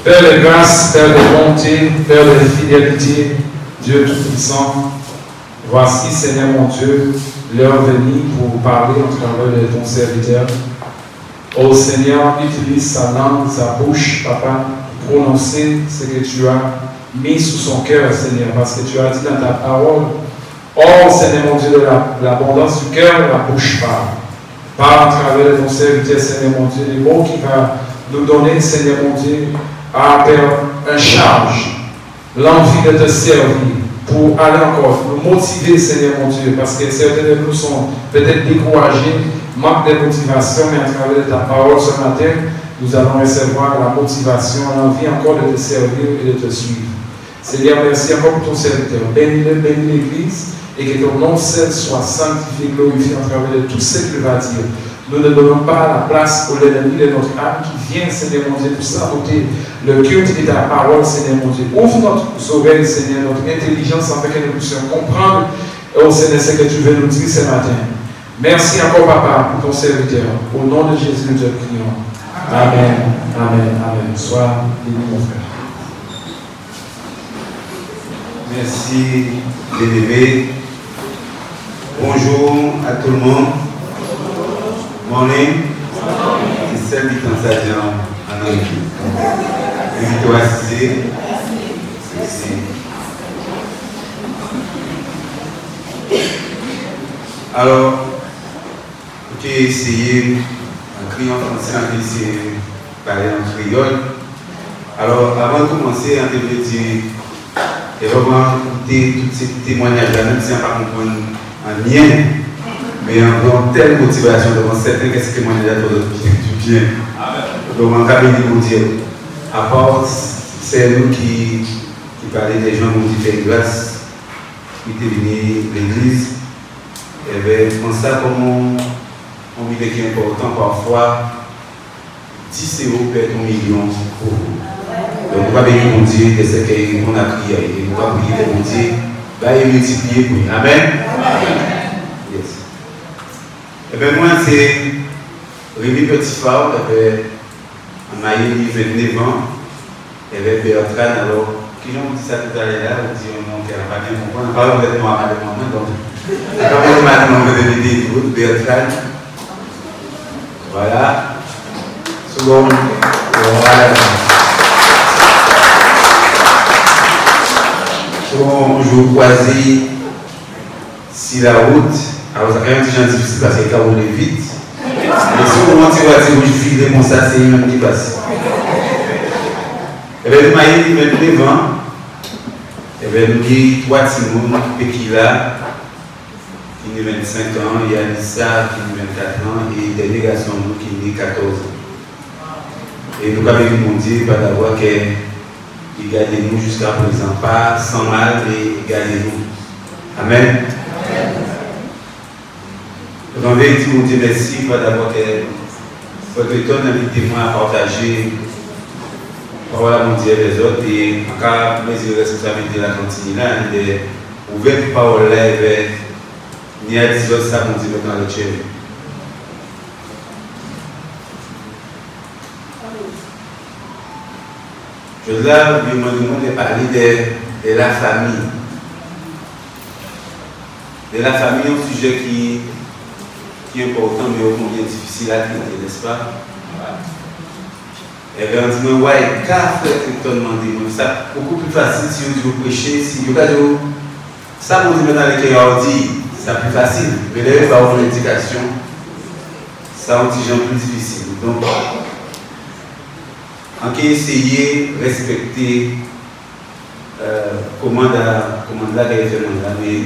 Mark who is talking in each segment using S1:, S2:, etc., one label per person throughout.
S1: Père de grâce, Père de bonté, Père de fidélité, Dieu Tout-Puissant, voici, Seigneur mon Dieu, l'heure venue pour parler en travers de ton serviteur. Ô Seigneur, utilise sa langue, sa bouche, Papa, pour prononcer ce que tu as mis sous son cœur, Seigneur, parce que tu as dit dans ta parole, oh Seigneur mon Dieu, de l'abondance du cœur, la bouche parle. Parle à travers de ton serviteur, Seigneur mon Dieu, les mots qu'il va nous donner, Seigneur mon Dieu, à un charge, l'envie de te servir, pour aller encore, nous motiver, Seigneur mon Dieu, parce que certains de nous sont peut-être découragés, manque de motivation, mais à travers de ta parole ce matin, nous allons recevoir la motivation, l'envie encore de te servir et de te suivre. Seigneur, merci encore pour ton serviteur. Bénis-le, bénis l'Église, et que ton nom seul soit sanctifié, glorifié à travers de tout ce qu'il va dire. Nous ne donnons pas la place au l'ennemi de notre âme qui vient, Seigneur mon Dieu, pour saboter le culte de ta parole, Seigneur mon Dieu. Ouvre notre oreille, Seigneur, notre intelligence, afin que nous puissions comprendre, oh Seigneur, ce que tu veux nous dire ce matin. Merci encore, Papa, pour ton serviteur. Au nom de Jésus, nous te prions. Amen, amen, amen. Sois béni, mon frère.
S2: Merci, bien-aimés. Bonjour à tout le monde. Morning. C'est celle qui est en anglais. Invitez-vous à assister. Merci. Alors, j'ai essayé en criant français, en essayé de parler en créole. Alors, avant de commencer, on devait dire, et vraiment écouter tous ces témoignages-là, même si on ne pas comprendre en lien, mais en telle motivation devant certains qui ce témoignages-là du bien. Donc, on va vous dire, à part, c'est nous qui parlons des gens qui font grâce, qui étaient venus à l'église. Et bien, on sait comment on vit qui est important parfois 10 euros perd 1 million pour vous. Donc, on va bénir mon Dieu de ce qu'on a crié. Et on va prier mon Dieu, va y multiplier pour nous. Amen. Yes. Et bien, moi, c'est Rémi Petit-Fort, en maillot 29 ans, et bien Bertrand, alors, qui ont dit ça tout à l'heure, on dit non, qu'elle n'a pas bien compris, on parle avec moi, donc. Quand on m'a demandé de dire tout, Bertrand, voilà, second, voilà. Second jour croisé, si la route, alors ça fait un petit genre difficile parce que quand on est vite, mais si on monte sur la route, je file comme ça, c'est une qui passe. Et bien, nous m'avons 29 ans, et bien, nous avons 3 Timon, Pekila, qui a 25 ans, il y a Lisa qui a 24 ans, et des garçons qui a 14 ans. Et nous avons demandé d'avoir qu'il gagne nous jusqu'à présent, pas sans mal, mais il gagne nous. Amen. Donc, on veut dire merci d'avoir que votre temps invitez-moi à partager la parole mondiale des autres et en cas de responsabilité de la cantine, de ouvrir parole là et ni à 10 autres, ça monte dans le ciel. Je voudrais vous demander de parler de la famille. De la famille, un sujet qui est important, mais au combien difficile à traiter, n'est-ce pas? Et bien, on dit, ouais, qu'à faire que tu as demandé? Ça beaucoup plus facile si vous prêchez, si vous avez ça, vous dites dans les cœurs, c'est plus facile. Mais là, vous avez une indication, ça, on dit, c'est plus difficile. Donc, on peut essayer de respecter comment la référendum là, mais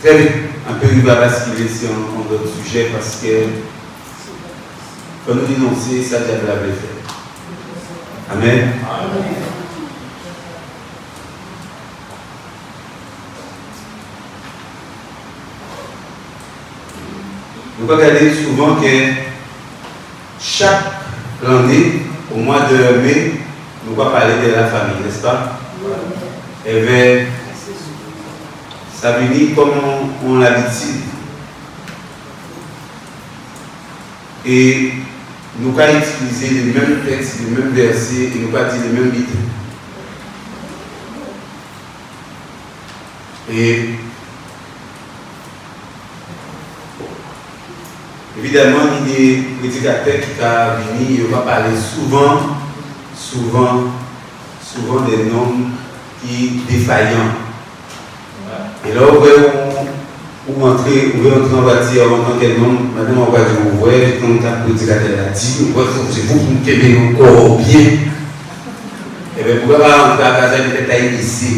S2: très vite, un peu il va basculer sur un autre sujet parce que quand nous dénoncer, ça déjà l'avait fait. Amen. Nous regardons souvent que chaque année, au mois de mai, nous allons parler de la famille, n'est-ce pas? Et bien, ça veut dire comme on l'habitude. Et nous allons utiliser les mêmes textes, les mêmes versets et nous allons dire les mêmes mythes. Et évidemment, il y a des prédicateurs qui ont venu, il va parler souvent des noms qui défaillants. Et là, vous entrez en voiture, on entend quel nom, maintenant on va dire, vous voyez, quand le prédicateur a dit, c'est vous qui me mettez encore bien. Et bien, pourquoi pas entrer à la casa de détail ici?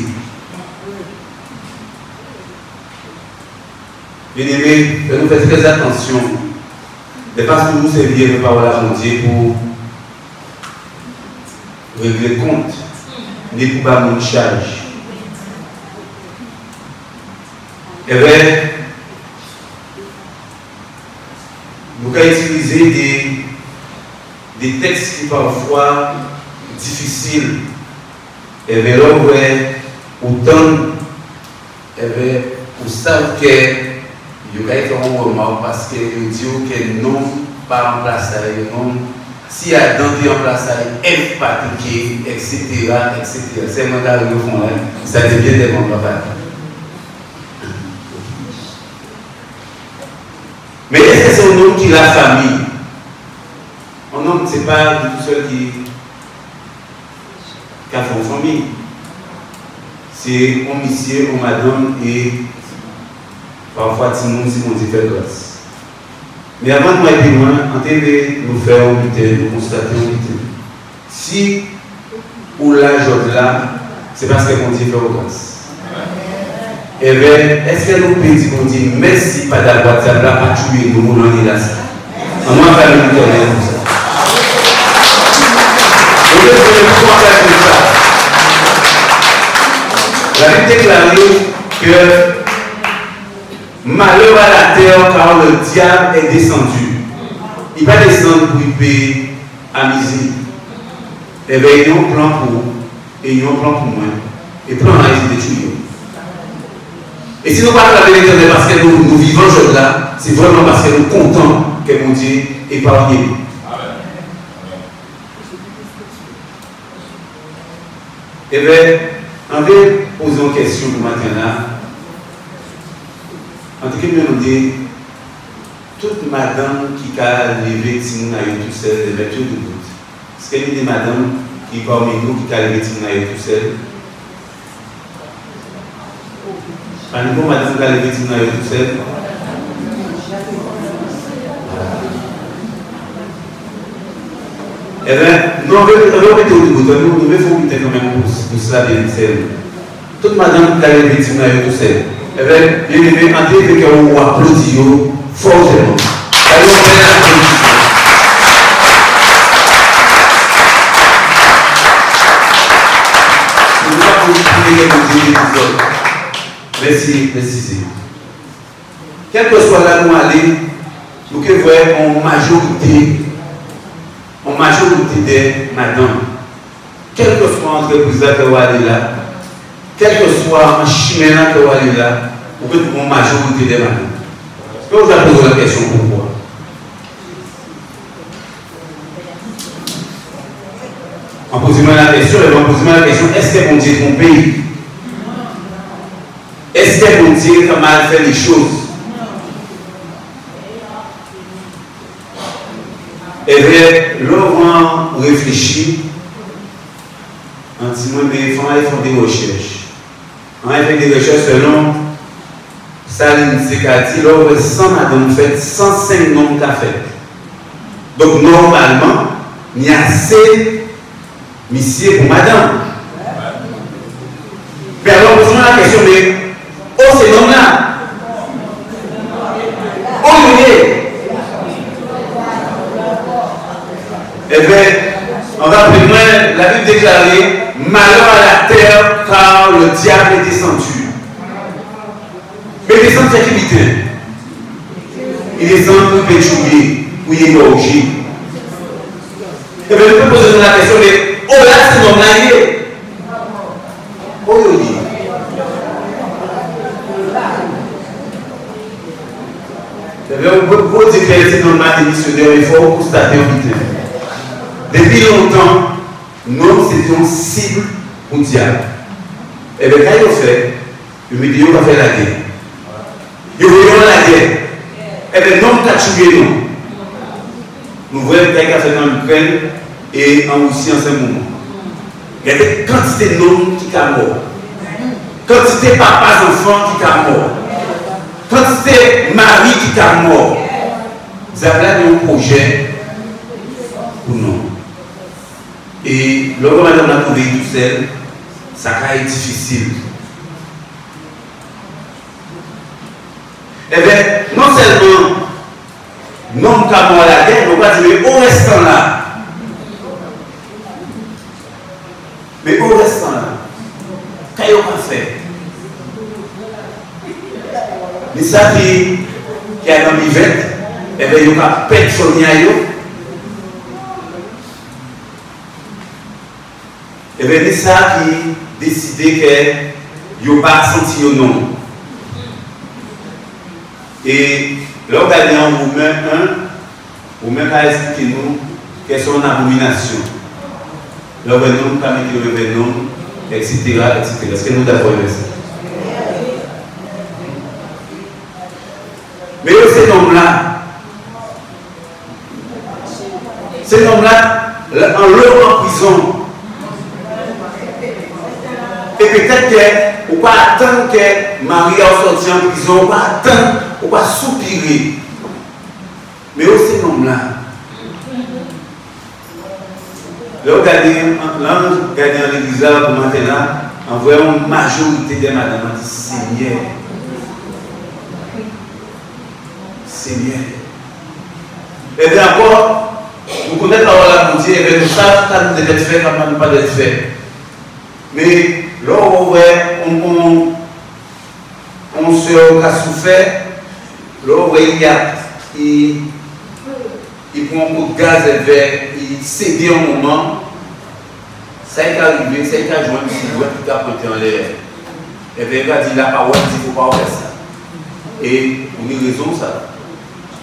S2: Bien aimé, nous faisons très attention. Mais parce que nous servir de parole à Dieu pour régler compte, mais pour pas mon charge. Et bien, nous allons utiliser des textes qui parfois difficiles. Et bien là, autant, et bien, vous savez que il y a un remarque parce que le Dieu que non pas en place, non, si Adam est en place, F pratiqué, etc. C'est un mandat de fond, ça devient des mandats. Mais est-ce que c'est un homme qui a la famille? Un homme, ce n'est pas tout seul qui a fait une famille. C'est un monsieur, un madame et parfois, tout le monde dit qu'on dit faire grâce. Mais avant de aller plus loin, en train de nous faire un nous constater un butin. Si ou l'âge là, c'est parce qu'on dit faire grâce. Et bien, est-ce que nous pouvons dire qu'on dit merci, pas d'avoir ça, là, pas tuer nous, on est là. En moi, faire le tourner comme ça. Au lieu de faire ça, la Bible déclare que malheur à la terre car le diable est descendu. Il va descendre pour y payer à misère. Et bien, il y a un plan pour vous et il y a un plan pour moi. Et plan à essayer de tuer. Et si nous parlons de la vérité parce que nous vivons ce jour-là, c'est vraiment parce que nous sommes contents que mon Dieu est parmi nous. Et bien, on va poser une question pour maintenant. En tout cas, nous dit, toute madame qui a levé Timouna toute seule, elle est tout de bout. Est-ce qu'il y a des madames qui parmi nous qui a levé Timouna toute seule? Par exemple, madame qui a levé Timouna toute seule? Eh bien, nous on veut mettre au bout, nous devons faire quand même pour cela bien seul. Toute madame qui a levé Timouna toute seule. Eh bien, bien aimé, en train de qu'on applaudit fortement. Alors, on fait l'applaudissement. Nous allons vous merci, merci. Quel que soit là où nous allons, nous voyons en majorité des madames. Quel que soit l'entreprise que vous allez là, quel que soit un chemin que vous allez là, vous pouvez trouver une majorité des madames. Je vous poser la question pourquoi. En posant la question, est-ce que mon Dieu est trompé? Est-ce que mon Dieu a mal fait les choses? Et bien, là, on réfléchit, on dit, mais il faut faire des recherches. On a fait des recherches selon Saline Sekati, là, on a 100 madames faites, 105 nombres qu'a fait. Donc, normalement, il y a assez monsieur pour madame. Mais alors, on se pose la question, mais, oh, c'est nom-là. Oh, il est. Eh bien, on va prendre la Bible déclarée, malheur à la terre car le diable est descendu. Mais descend c'est qui vite. Il descend pour pétuer, pour y égorger. Eh bien, je peux poser la question, mais oh là, c'est mon allié. Oh, il dit. Eh bien, vous pouvez vous dites que c'est normal des missionnaires, il faut constater en vite. Depuis longtemps, nous étions cible mondiale. Et bien, quand ils ont fait, ils me disent qu'on va faire la guerre. Ils ont fait la guerre. Et bien, non, nous avons tué nous. Nous voyons ce qu'il a fait en Ukraine et en Russie en ce moment. Il y a des quantités d'hommes qui sont morts. Quantité de papas enfants qui sont morts. Quantité de maris qui sont morts. Vous avez un projet pour nous. Et lorsque madame l'a trouvé tout seul, ça a été difficile. Eh bien, non seulement non nous avons la guerre, nous va dire mais au restant là. Mais au restant là, qu'est-ce qu'on va faire? Mais ça qui a dans l'hiver, eh bien, il y a personne qui a. Et bien, c'est ça qui décidé qu'il n'y a pas senti au nom. Et là, on a dit en vous-même à expliquer nous quelles sont les abominations. Là, on a dit le nom, etc. Est-ce que nous d'accord avec ça? Mais ces hommes-là, en leur en prison, et peut-être qu'on ne va pas attendre que Marie a sorti en prison, on va attendre, on va soupirer. Mais aussi ces hommes-là, là, regardez en l'église là, pour maintenant, en voyant une majorité des madames qui disent Seigneur. Seigneur. Et bien encore, vous connaissez la parole de Dieu, et bien nous savons que nous devons faire, comme nous ne pas d'être fait. Mais là, on se a souffert, là, il prend un coup de gaz et il cède un moment. Ça est arrivé, ça est arrivé, si vous tout a pointé en l'air. Et bien, il a dit la parole, il ne faut pas faire ça. Et on a raison, ça.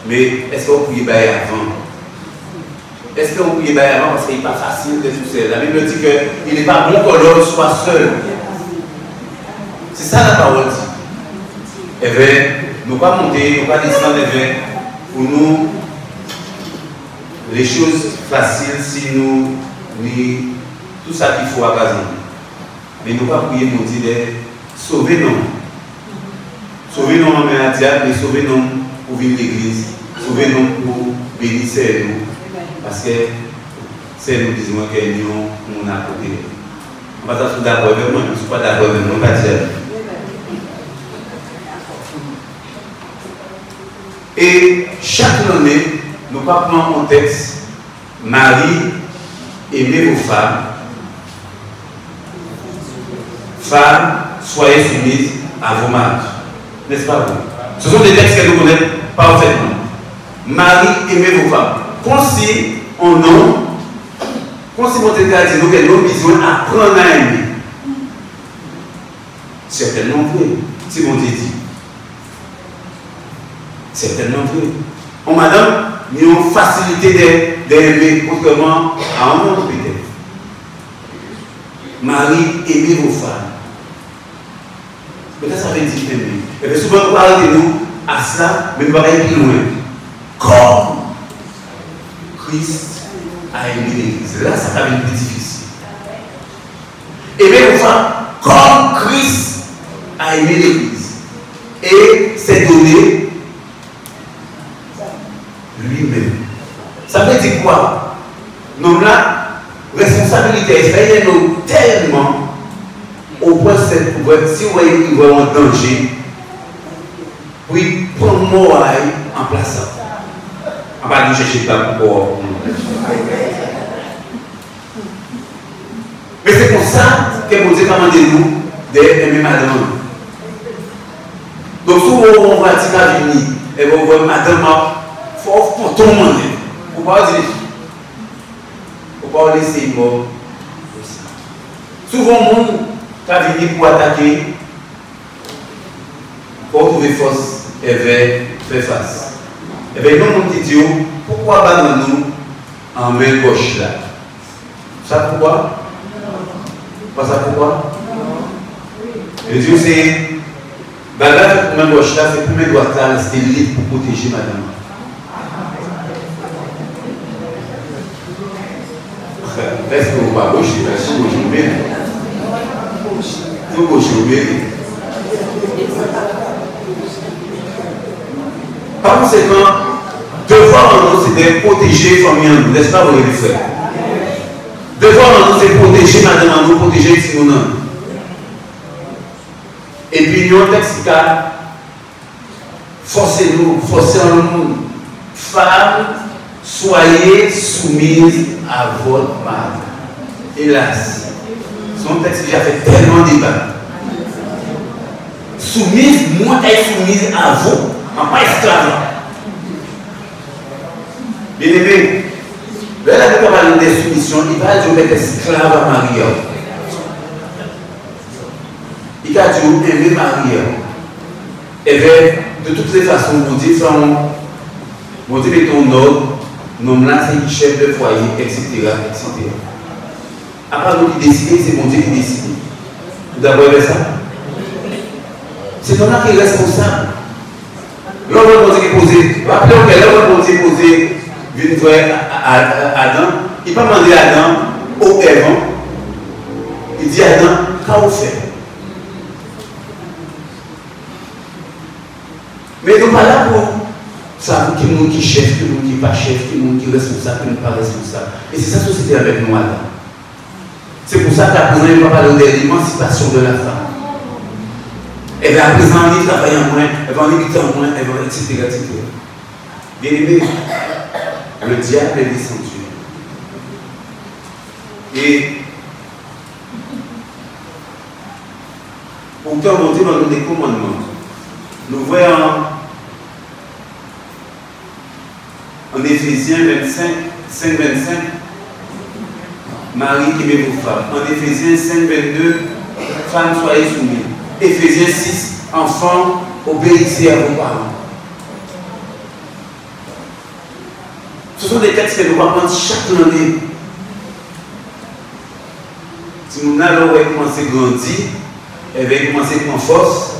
S2: Mais est-ce qu'on peut y aller avant? Est-ce qu'on peut y aller avant parce qu'il n'est pas facile de tout seul? La Bible dit qu'il n'est pas bon que l'homme soit seul. C'est ça la parole dit. Eh bien, nous ne pas monter, nous ne pas descendre, eh bien, pour nous, les choses faciles, si nous, tout ça qu'il faut à présent. Mais nous ne pas prier pour dire, sauvez-nous. Sauvez-nous en médias, mais sauvez-nous pour vivre l'église. Sauvez-nous pour bénir nous. Parce que c'est nous disons que nous avons à côté. On va être d'accord avec moi, je ne suis pas d'accord avec moi, pas dire. Et chaque année, nous prenons en texte Marie, aimez vos femmes. Femmes, soyez soumises à vos maris. N'est-ce pas vous? Ce sont des textes que nous connaissons parfaitement. Marie, aimez vos femmes. Comme si on a, comme si mon Dieu a dit que nous besoin d'apprendre à aimer. Certainement vrai, si mon Dieu dit. Certainement vrai. On madame, nous avons facilité d'aimer autrement à un autre peut-être. Marie, aimez vos femmes. Peut-être ça veut dire aimer. Et bien souvent, on parle de nous à cela, mais nous allons aller plus loin. Comme Christ a aimé l'Église. Là, ça va être plus difficile. Aimer vos femmes comme Christ a aimé l'Église. Et s'est donné lui-même. Ça veut dire quoi? Nous, la responsabilité, effrayez-nous tellement au point de si vous voyez qu'il va en danger, oui, prendre mort en place. On va aller chercher pas pour. Mais c'est pour ça que vous avez demandé nous d'aimer madame. Donc, si on va dire à venir, et vous voyez madame, il faut tout le monde. Il ne faut pas dire. Il ne faut pas laisser mort. Souvent, le monde qui vient pour attaquer, pour trouver force et faire face. Et bien, nous qui disons, pourquoi pas nous en main gauche là? Ça pourquoi? Pas ça pourquoi? Et Dieu c'est, bagage pour main gauche là, c'est pour main droite là, c'est libre pour protéger madame. Est-ce que vous pas gauche, c'est vous gauche ou bien? Vous gauche ou bien? Par conséquent, devoir en nous, c'est de protéger la famille en nous, n'est-ce pas, vous les frères? Devoir en nous, c'est protéger madame en nous, protéger les nous. Et puis, nous, texte qui a forcez-nous, forcez en nous, femmes, soyez soumises à votre mari. Hélas, son texte qui a fait tellement de débat. Soumise, moi, elle est soumise à vous. Pas esclave. Bien aimé, là, il va parler de soumission, il va dire d'être esclave à Marie. Il va dire aimer Marie. Et bien, de toutes les façons, vous dites, vous dites, mettons ordre, nom là, c'est chef de foyer, etc. etc. Après, nous qui décidons, c'est mon Dieu qui décide. Vous avez vu ça? C'est ton là qui est responsable. L'homme qui est posé, rappelez-vous que l'homme qui est posé, une fois Adam, il ne peut pas demander à Adam, au Ève, il dit à Adam, qu'est-ce que fait? Mais nous ne sommes pas là pour savoir qui est qui chef, qui n'est pas chef, qui est responsable, qui n'est pas responsable. Et c'est ça la société avec nous, Adam. C'est pour ça qu'à présent, il ne va pas parler de l'émancipation de la femme. Elle va à présent travailler en moins, elle va en éviter en moins, elle va etc. etc. Bien aimé, le diable est descendu. Et pourtant, mon Dieu va nous donner des commandements. Nous voyons en Éphésiens 5, 25, Marie qui met vos femmes. En Éphésiens 5, 22, femmes soyez soumises. Éphésiens 6, enfants, obéissez à vos parents. Ce sont des textes que nous allons prendre chaque année. Si nous allons commencer à grandir, et bien commencer à prendre force,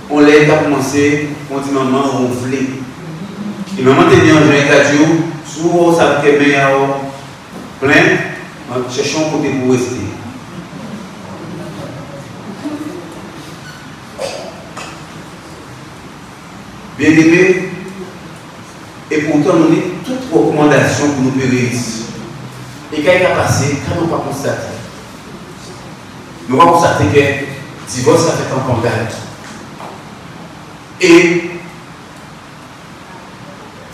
S2: on l'aide à commencer continuellement à ronfler. Et maman te dit en juin 4 jours, souvent ça fait bien plein, cherchons un côté pour rester. Bien aimé, et pourtant nous avons toute recommandation pour nous réussir. Et quand il a passé, quand nous n'avons pas constaté, nous avons constaté que le divorce a fait un contact. Et il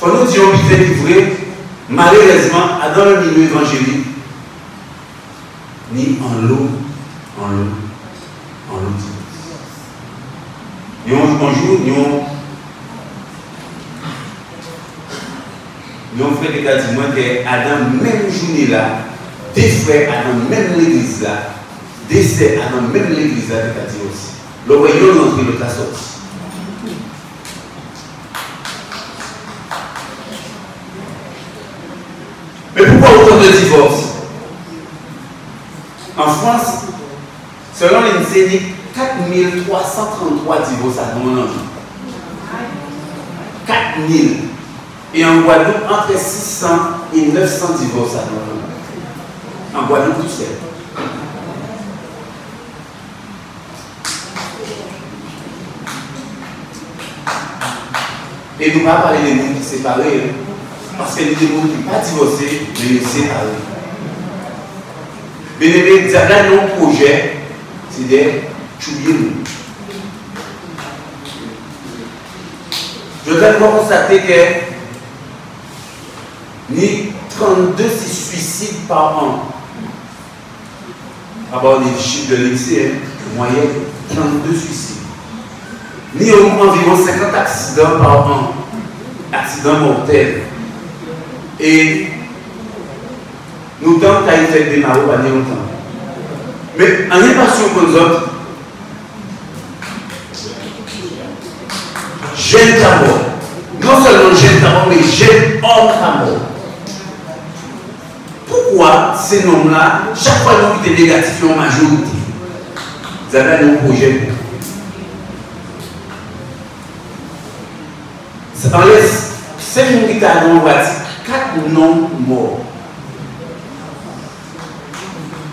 S2: faut nous dire qu'on est livré, malheureusement, dans le milieu évangélique, ni en l'eau, Nous avons fait des cas du moins qu'Adam, même journée là, des frères Adam, même l'église là, des sœurs Adam, même l'église là, des cas aussi. Le royaume entre le cas sorti. Mais pourquoi autant de divorces? En France, selon l'INSEE, 4333 divorces à mon an. 4000. Et en Guadeloupe, entre 600 et 900 divorces à mon an. En Guadeloupe, tout seul. Et nous ne parlons pas des gens qui sont séparés. Parce que nous des gens qui ne sont pas divorcés, mais ils sont séparés. Mais les là, nos projets, c'est de tuer nous. Je dois constater que ni 32 suicides par an. À part les chiffres de l'INSEE, moyenne, 32 suicides. Ni environ 50 accidents par an. Accidents mortels. Et nous tentons qu'à y faire des marauds pas longtemps. Mais en impatient pour nous autres, jeunes d'abord, non seulement jeune Camon, mais jeune homme Camon. Pourquoi ces noms-là, chaque fois qu'ils étaient négatifs en majorité, vous avez un projet. Ça laisse 5 militaires dans le 4 noms morts.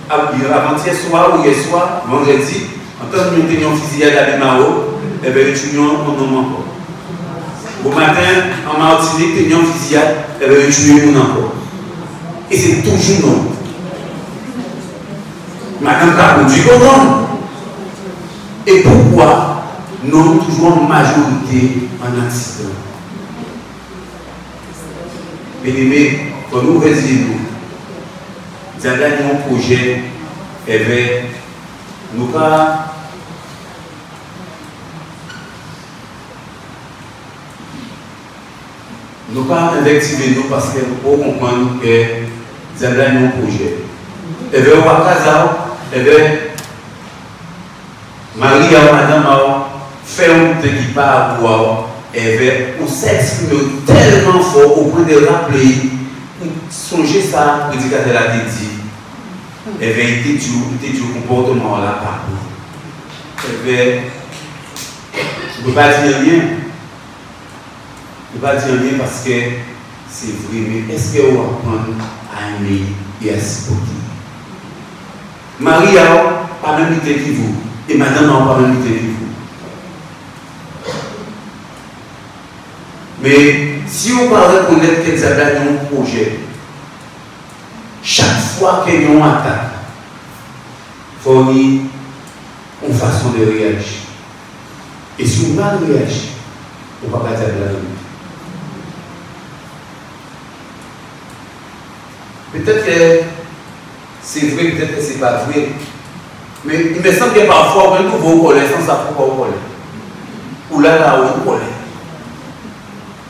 S2: Avant-hier soir ou hier soir, vendredi, en tant que nous tenions fusillade à Bimao, et bien nous tenions un nom encore. Au matin, en Martinique, nous tenions fusillade, et bien nous tenions encore. Et c'est toujours non. Madame Kaboudji, comment? Et pourquoi nous avons toujours une majorité en accident? Bien-aimés, pour nous résider, nous avons un projet, et bien, nous pas. Nous pas invectiver nous parce que nous pouvons comprendre que nous avons un projet. Et bien, on va caser, et bien, Marie, madame, fait un petit pas pour et bien, on s'exprime tellement fort au point de rappeler, songer ça, le prédicateur a dit, et bien, il était du comportement là, partout. Et bien, je ne peux pas dire rien. Je ne peux pas dire rien parce que c'est vrai, mais est-ce qu'on va apprendre à aimer et à supporter? Marie n'a pas même idée que vous, et madame n'a pas même idée que vous. Mais si on va reconnaître qu'ils avaient un projet, chaque fois qu'ils ont attaque, il faut une façon de réagir. Et si on mal réagit, on ne va pas dire de la vie. Peut-être que c'est vrai, peut-être que ce n'est pas vrai. Mais il me semble que parfois, on peut vous coller sans savoir pourquoi vous coller. Ou là, vous coller.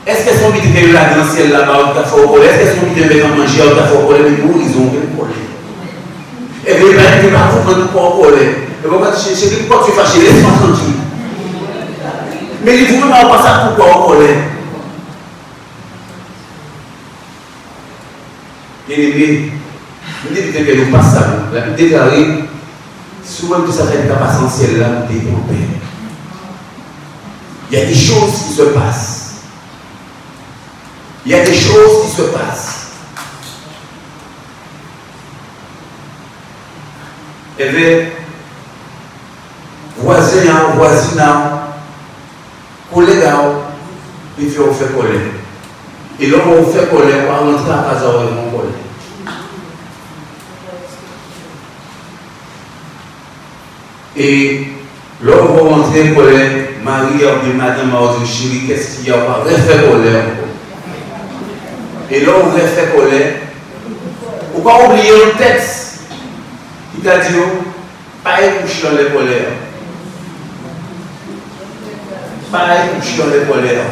S2: Est-ce que son petit est là dans le ciel là-bas, on t'a fait au coller? Est-ce que son petit est à manger, on t'a fait au coller? Mais nous, ils ont rien coller. Et bien, il ne va pas comprendre pourquoi on coller. Et pourquoi tu es fâché? Laisse-moi tranquille. Mais il ne vous même pas ça pourquoi on coller. Bien aimé, nous disons que nous passons ça. Nous déclarons, souvent que ça fait pas essentiel là, nous développons. Il y a des choses qui se passent. Il y a des choses qui se passent. Et bien, voisin, voisinant, collègue, il faut faire collègue. Et là, on fait collègue, on va rentrer à la casa, on va collègue. Et là, on va rentrer collègue, Marie ou bien madame a dit, chérie, qu'est-ce qu'il y a? On va refaire collègue. Et là, on refait collègue. On va pas oublier le texte. Il t'a dit, pas coucher dans les colères. Pas coucher dans les colères.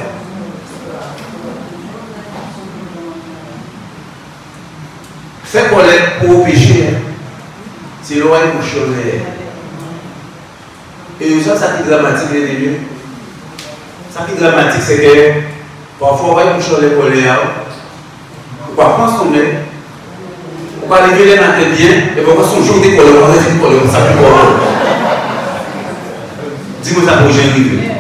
S2: Faire colère pour pécher, c'est l'oreille coucher dans les. Et ça, qui est dramatique, les amis. Ça qui est dramatique, c'est que parfois, on va coucher dans les colères. On va prendre son nez. On va lever les mains bien, et on va son jour d'école, on va faire l'école, ça peut pas. Dis-moi ça pour Jérémy.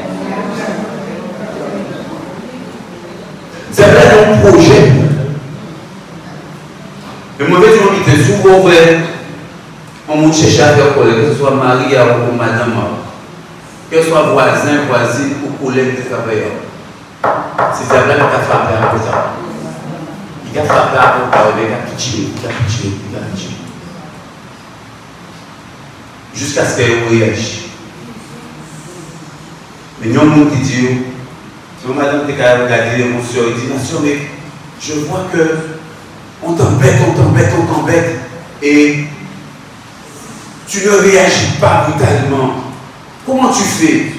S2: C'est un projet. Le mauvais temps, il était souvent ouvert. On monte chercher à faire collègue, que ce soit Marie ou madame, que ce soit voisin, voisine ou collègue de travailleurs. C'est vrai qu'on a frappé à côté. Il a frappé à côté, il a pitié, il a pitié, il a pitié. Jusqu'à ce qu'elle réagisse. Mais il y a un monde qui dit, si madame te regarder l'émotion, il dit, Nation, mais je vois que on t'embête, et tu ne réagis pas brutalement. Comment tu fais?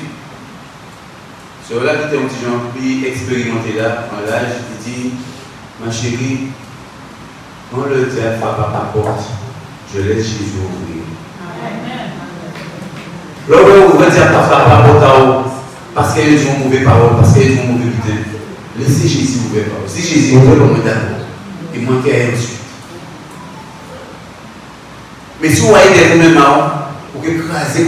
S2: C'est là que tu es un petit genre plus expérimenté là, en l'âge, il dit, ma chérie, quand le diable frappe à ma porte, je laisse Jésus ouvrir. Là où on va dire, tu as frappé à la porte parce qu'il y a une mauvaise parole, parce qu'il y a une mauvaise idée. laissez Jésus ouvert. Si Jésus ouvert, on est d'abord. Et moi qui ai ensuite. Mais si vous voyez des mêmes marrons, vous pouvez craser.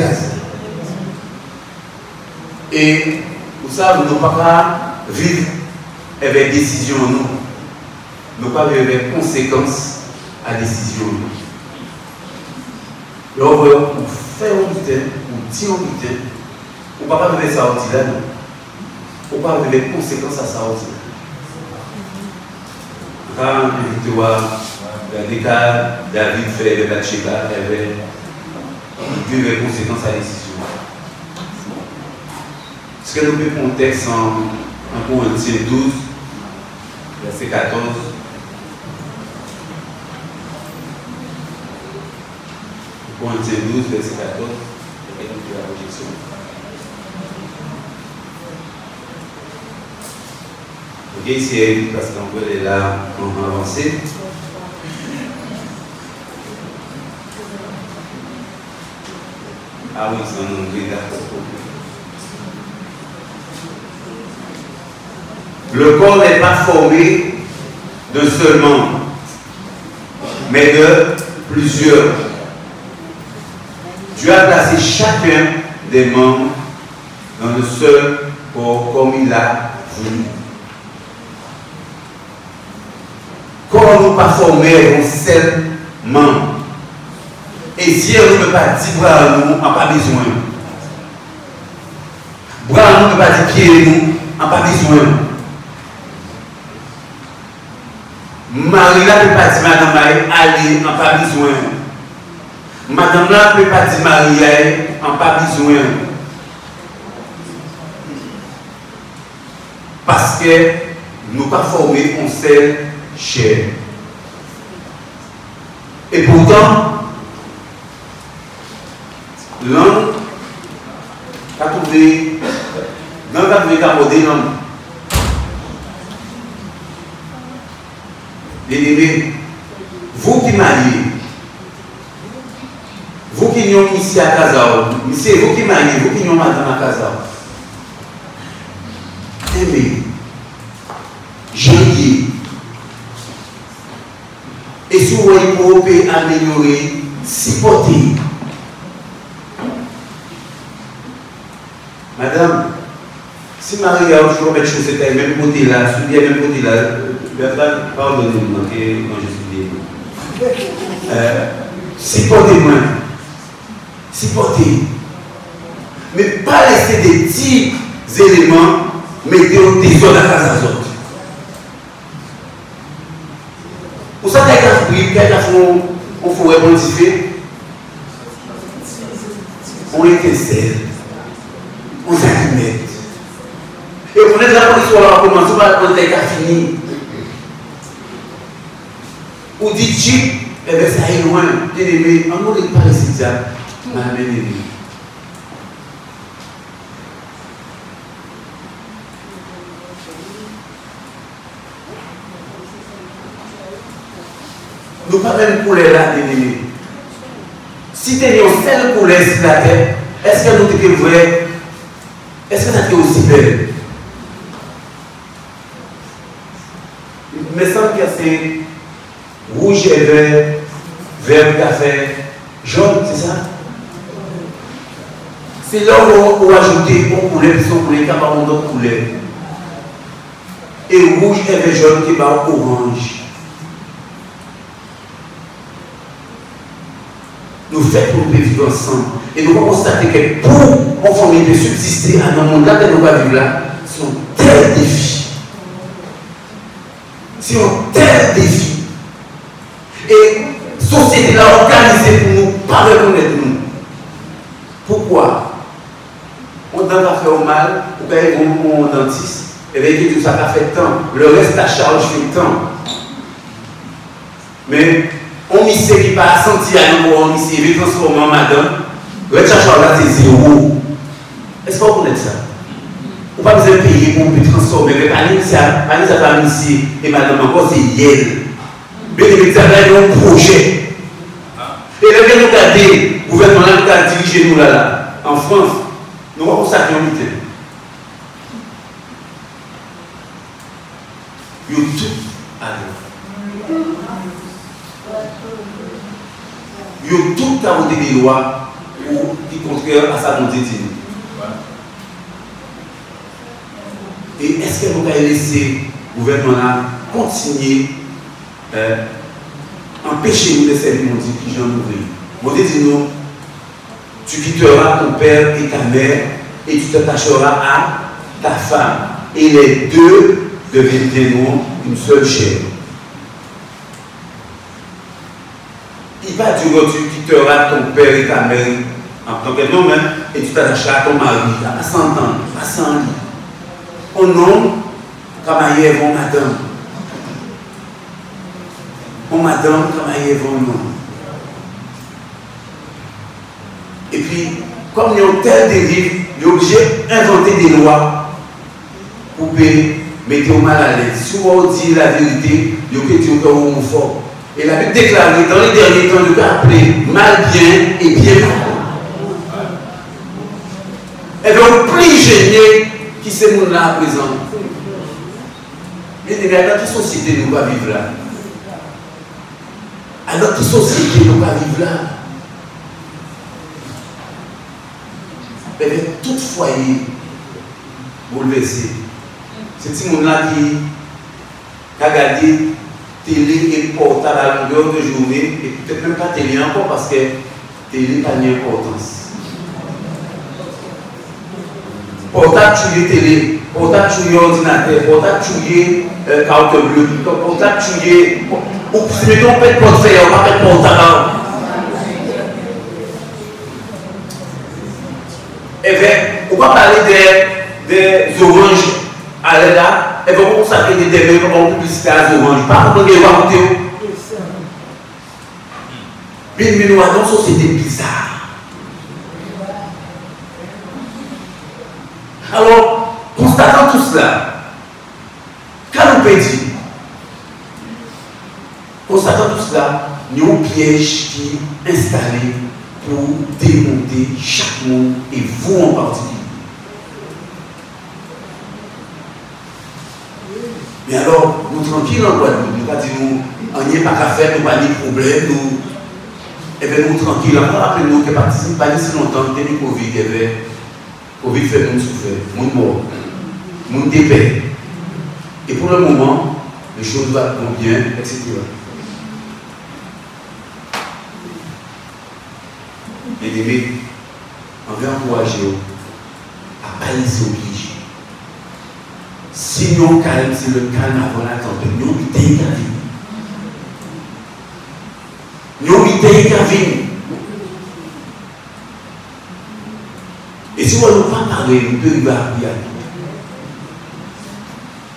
S2: Et vous savez, nous ne pouvons pas vivre avec décision nous. Nous ne pouvons pas vivre avec conséquences à la décision nous. Alors, pour faire un butin, pour dire un butin, on ne peut pas vivre ça au là, non. On ne peut pas vivre avec conséquences à ça aussi. Quand on dit dans des cas, David fait le Bathsheba, il y avait des conséquences à la décision. Ce que nous pouvons prendre un texte en Corinthiens 12, verset 14. Corinthiens 12, verset 14, et donc la rejection. Ok, ici, parce qu'on peut aller là, on va avancer. Ah oui, c'est un anglais, d'accord. Le corps n'est pas formé d'un seul membre, mais de plusieurs. Dieu a placé chacun des membres dans le seul corps comme il a voulu. Corps nous pas formé un seul membre. Et Dieu ne peut pas dire bras nous, on n'a pas besoin. Bras nous ne peut pas dire pied nous, on n'a pas besoin. Marie ne peut pas dire madame Marie, allez, on n'a pas besoin. Madame ne peut pas dire Marie, on n'a pas besoin. Parce que nous pas formés en seule chair. Et pourtant, l'homme a trouvé, l'homme a trouvé qu'à l'homme. Bien-aimés, vous qui mariez, vous qui n'êtes ici à Kazao, c'est vous qui mariez, vous qui n'êtes madame à Kazao. Aimez, gênez. Et si vous voyez pour améliorer, supporter. Madame, si Marie a toujours mettre chaussettes à même côté là, souliers à même côté là, pardonnez-moi quand je suis supportez-moi. Supportez. Mais pas laisser des petits éléments mettre au désordre à la casa des autres. Pour ça, quelqu'un font on pourrait pontifier. On étincelle. On s'allumette. Et vous connaissez la l'histoire, on commence par le cas fini. Ou dit-tu, eh bien ça est loin, bien aimé, on ne pas laisser ça, ma bien-aimée. Nous pas même couleur là, bien aimé. Si tu as une seule couleur sur la terre, est-ce que nous te voyons? Est-ce que ça fait aussi belle? Il me semble que c'est rouge et vert, vert café, jaune, c'est ça? C'est là où on ajoute une couleur, qui sont couleurs, qui ont d'autres couleurs. Et rouge et vert jaune qui va orange. Nous faisons pour nous vivre ensemble. Et nous allons constater que pour conformer de subsister à un monde là que nous allons vivre là, sont tels défis. C'est un tel défi. Et la société l'a organisée pour nous, pas reconnaître nous. Pourquoi? On doit faire mal, ou bien on est dentiste, et bien tout ça fait temps. Le reste à charge fait temps. Mais on misait qui pas senti à nous, on misait, il veut transformer en madame, le reste à charge là c'est zéro. Est-ce qu'on connaît ça? On ne peut pas besoin de payer pour transformer, mais pas pas ici, et madame encore c'est Yel. Mais il y a un projet. Et là, nous regardez, le gouvernement a dirigé nous là, en France, nous avons consacré un meeting. Ils ont tout alors. Ils ont tout caroté des lois qui contraire à sa volonté divine. Et est-ce que vous allez laisser le gouvernement continuer empêcher nous de servir mon Dieu qui j'en ouvre. Mon Dieu dit nous, tu quitteras ton père et ta mère et tu t'attacheras à ta femme. Et les deux deviendront une seule chair. Il va dire que tu quitteras ton père et ta mère en tant qu'homme et tu t'attacheras à ton mari, à 100 ans, à 100 ans. On nomme comme ailleurs mon madame. Mon madame comme ailleurs mon nom. Et puis, comme il y a une telle dérive, il est obligé d'inventer des lois pour mettre au mal à l'aise. Si on dit la vérité, il y a dire que vous êtes fort. Et la Bible déclare dans les derniers temps, il a appelé mal bien et bien mal. Elle va plus gêner qui c'est mon là à présent. Mais dans quelle société nous va vivre là? Alors, quelle société nous va vivre là? Mais tout foyer bouleversé. C'est ce monde-là qui a gardé télé et portable à longueur de journée, et peut-être même pas télé encore parce que télé n'a pas d'importance. Portable tuer télé, portable tuer ordinateur, portable tuer carte bleue, portable tuer. Ou si mettons pas de portefeuille, on va pas de portable. Et bien, on va parler des oranges à là, et bien on consacrer des démons en publicité à des oranges. Pas pour les voir côté. Mais nous avons une société bizarre. Alors, constatant tout cela, quand nous pédit, constatant tout cela, nous avons un piège qui est installé pour démonter chaque monde et vous en particulier. Mais alors, nous tranquilles en Guadeloupe, nous ne disons pas, on n'y a pas qu'à faire, nous pas de problème, nous. Et bien nous tranquilles, encore après nous qui participons pas si longtemps, depuis le Covid, et bien, Covid fait nous souffrir, nous morts, nous dépêchons. Et pour le moment, les choses vont bien, etc. Bien-aimés, on veut encourager à ne pas laisser obliger. Si nous calme, c'est le calme avant la tempête. Nous évitons qu'à venir. Nous évitons qu'à venir. Et si on ne peut pas parler, nous devons arriver à tout.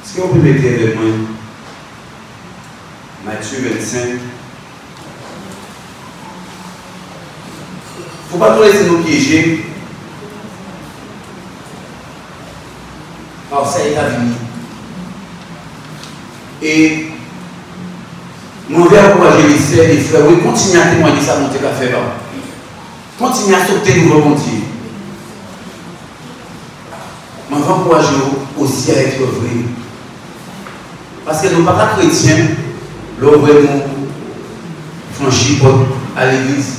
S2: Est-ce qu'on peut mettre avec moi Matthieu 25. Il ne faut pas trop laisser nous piéger. Alors ça est à venir. Et mon verre encourager les sœurs et les frères, oui, continuez à témoigner ça, mon qu'à faire. Continuez à sauter nouveau montier. Mais on va encourager aussi à être vrai. Parce que nous ne sommes pas chrétiens, là où nous franchissons à l'église.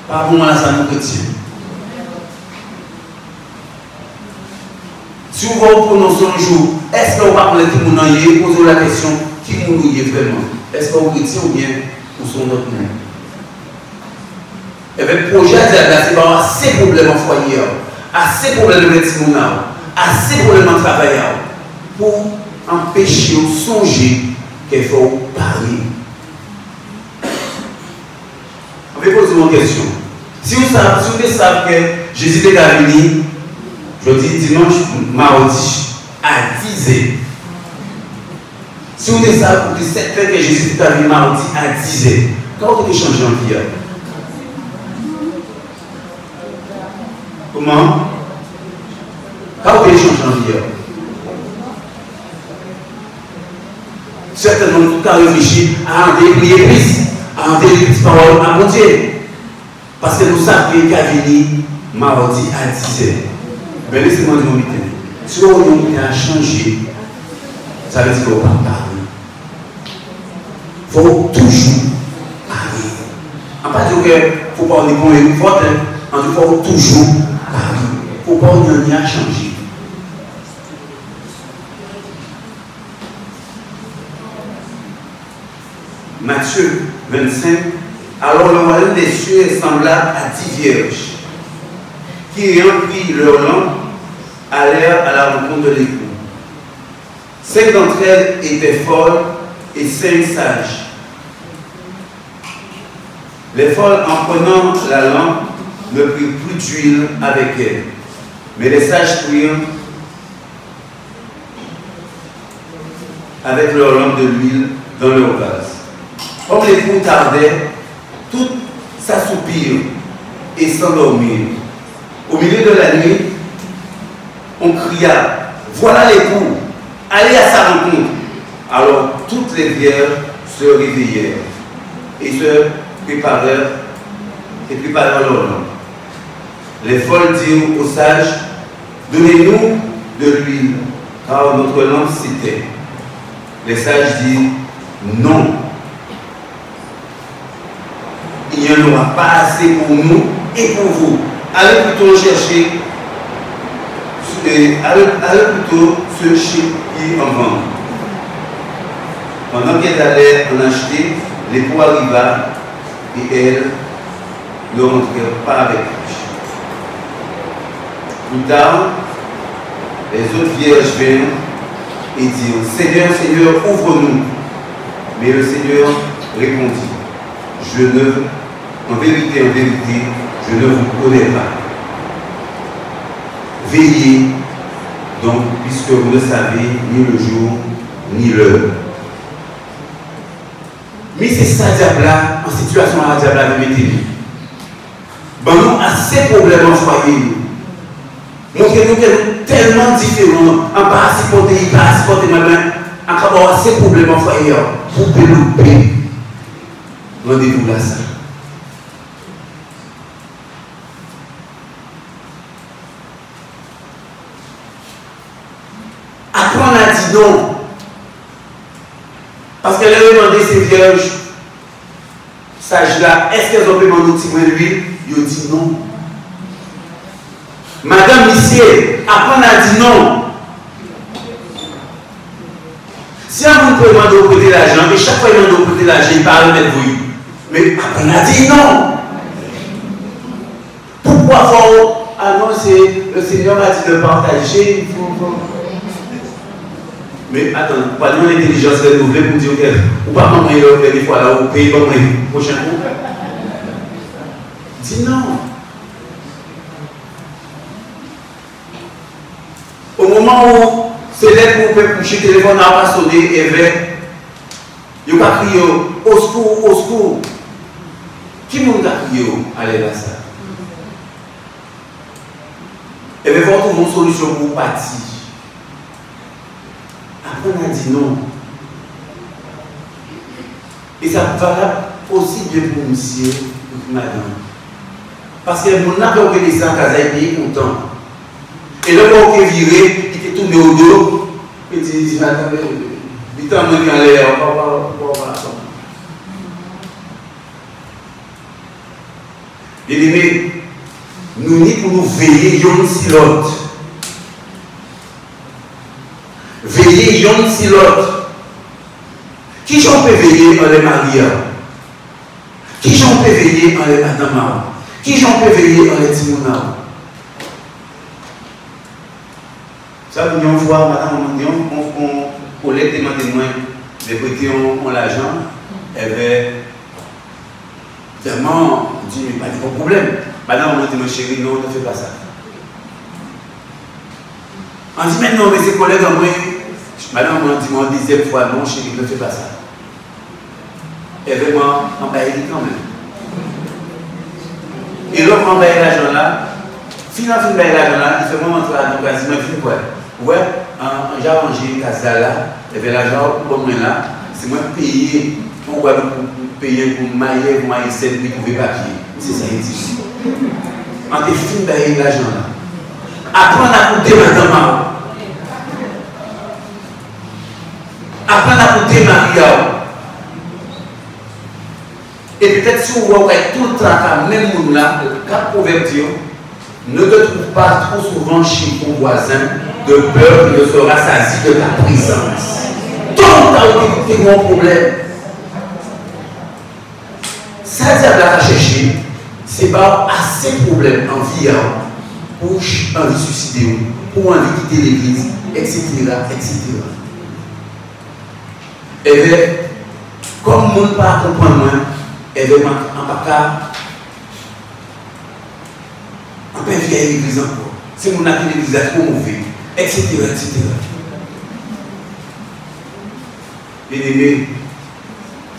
S2: Par moment là, ça nous chrétiens. Si vous vous prononcez un jour, est-ce que vous va parler tout le monde en y posez la question, qui nous y est vraiment? Est-ce que vous chrétien ou bien nous sommes notre monde? Et bien, le projet de la c'est d'avoir assez de problèmes en foyer, assez de problèmes de médecine, assez de problèmes en travail, pour empêcher ou songer qu'il faut parler. On va poser une question. Si vous savez que Jésus est venu, je dis dimanche, mardi, à 10h. Si vous savez que c'est que Jésus est venu mardi à 10h, comment vous avez changé en vie? Comment? Quand vous avez changé en vie? Certainement, tout a réfléchi à un prier plus, à un plus parole à mon Dieu. Parce que nous savons qu'il a venu mardi à 10h. Mais laissez-moi dire, si on a changé, Ça veut dire qu'on va parler. Il faut toujours parler. En pas dire qu'il ne faut pas dire qu'on est forte, en tout cas, il faut toujours parler. Il ne faut pas rien changer. Matthieu 25, alors le royaume des cieux est semblable à 10 vierges qui, ayant pris leur lampe, allèrent à la rencontre de l'époux. 5 d'entre elles étaient folles et 5 sages. Les folles, en prenant la lampe, ne prirent plus d'huile avec elles, mais les sages prirent avec leur lampe de l'huile dans leur vase. Comme l'époux tardait, toutes s'assoupirent et s'endormirent. Au milieu de la nuit, on cria, voilà l'époux, allez à sa rencontre. Alors toutes les vierges se réveillèrent et se préparèrent leur lampe. Les folles dirent aux sages, donnez-nous de l'huile, car notre lampe s'éteint. Les sages dirent, non. Il n'y en aura pas assez pour nous et pour vous. Allez plutôt chercher, allez plutôt ceux qui en vendent. Pendant qu'elle allait en acheter, l'époux arriva et elle ne rentrait pas avec lui. Plus tard, les autres vierges vinrent et dirent, Seigneur, Seigneur, ouvre-nous. Mais le Seigneur répondit, en vérité, je ne vous connais pas. Veillez donc, puisque vous ne savez ni le jour ni l'heure. Mais c'est ça, diable-là, en situation à diable-là, de mettre. Ben, nous, assez de problèmes en foyer. Montrez-nous que nous tellement différents, en participanté, en avoir assez de problèmes en foyer, pour développer. Rendez-vous là, ça. Après, on a dit non. Parce qu'elle a demandé ces vierges sages-là, est-ce qu'elles ont pu demander de l'huile? Ils ont dit non. Madame Missier, après on a dit non. Si on vous demande de prêter l'argent, et chaque fois qu'il demande de prêter l'argent, il parle de vous. Mais après on a dit non. Pourquoi faut annoncer, le Seigneur a dit de partager, il faut... Mais attends, pas de l'intelligence renouvelée pour dire que ou pas comment il a fait des fois là, au pays, comment il prochain coup. Dis non. Au moment où c'est là pour coucher, le téléphone n'a pas sonné, et il n'a pas crié au secours, au secours. Qui m'a crié allez là ça? Et bien, il faut trouver une solution pour partir. Après, on a dit non. Et ça va aussi bien pour monsieur que pour madame. Parce que mon n'a pas organisé en casa, il est content. Et là, quand il est viré, il était tourné au dos. Il dit, attendez, il est en l'air, on va. Bien aimé, nous n'y pour nous veiller, yon si l'autre. Veiller yon si l'autre. Qui j'en peux veiller en les mariés? Qui j'en peux veiller en les madames? Qui j'en peux veiller en les timonas? Ça, vous voyez, fois, madame, on collecte des témoins, les petits ont l'argent, et bien, vraiment, on dit, mais pas de problème. Madame, on dit, mon chéri, non, ne fais pas ça. On dit, mais non, mais ses collègues, madame, on dit, mon dixième fois, non, chéri, ne fais pas ça. Et vraiment, on va aider quand même. Et l'autre, on va aider l'argent là, finalement, il fait vraiment entrer à nos quasiment, il fait quoi? Ouais, j'ai arrangé casa là, et bien l'argent, pour moi là, c'est moi payer, pour payer pour mailler, pour mailler 7 pour trouver papier. C'est ça, il dit. On a fini d'aller l'argent là. Après, on a coupé madame. Et peut-être si on voit tout le tracas, même nous là, le cas proverbe dit, ne te trouve pas trop souvent chez ton voisin de peur qu'il ne se rassasie de ta présence. Donc, tu as un problème. Ça, diable a cherché, c'est pas assez de problèmes en vie pour envie de suicider, pour envie de quitter l'église, etc. etc. Et bien, comme le monde ne pas comprendre moins, et bien, en pas cas, on peut vieillir l'église encore. Si on a quitté l'église, trop mauvais, etc. etc. Bien aimé,